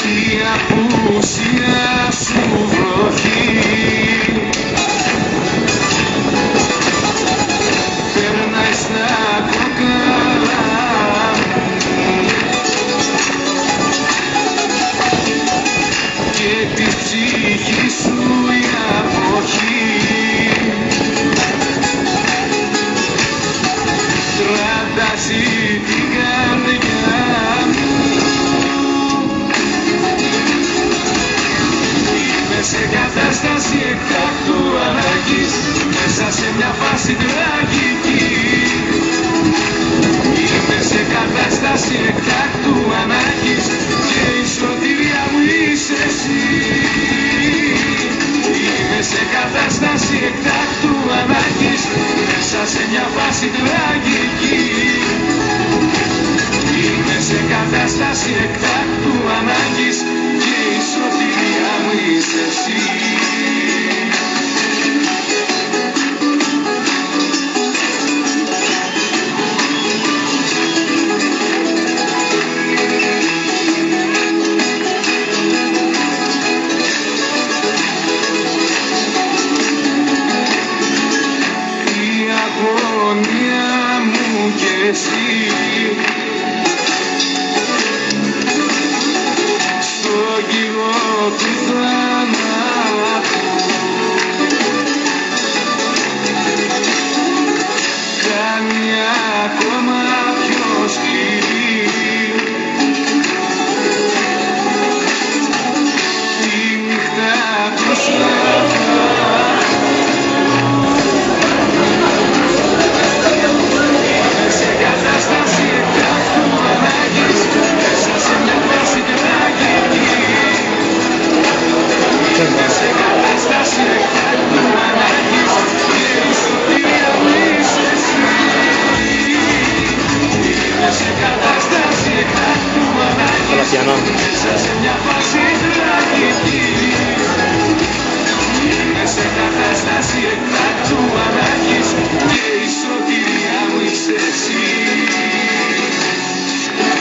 Η απουσία σου βροχή περνάει στα κόκαλα και τη ψυχή σου η αποχή τραντάζει την καρδιά μου. Είμαι σε κατάσταση εκτάκτου ανάγκης, μέσα σε μια φάση τραγική. Είμαι σε κατάσταση εκτάκτου ανάγκης και η σωτηρία μου είσαι εσύ. Είμαι σε κατάσταση εκτάκτου ανάγκης, μέσα σε μια φάση τραγική. Είμαι σε κατάσταση εκτάκτου ανάγκης και η σωτηρία μου είσαι εσύ. Η αγωνία μου και εσύ στο γύρο του θανάτου κάνει ακόμα πιο σκληρή τη νύχτα του Σαββάτου. Είμαι σε κατάσταση εκτάκτου ανάγκης, μέσα σε μια φάση τραγική. Είμαι σε κατάσταση εκτάκτου ανάγκης και η σωτηρία μου είσαι εσύ. Είμαι σε κατάσταση εκτάκτου ανάγκης, μέσα σε μια φάση τραγική.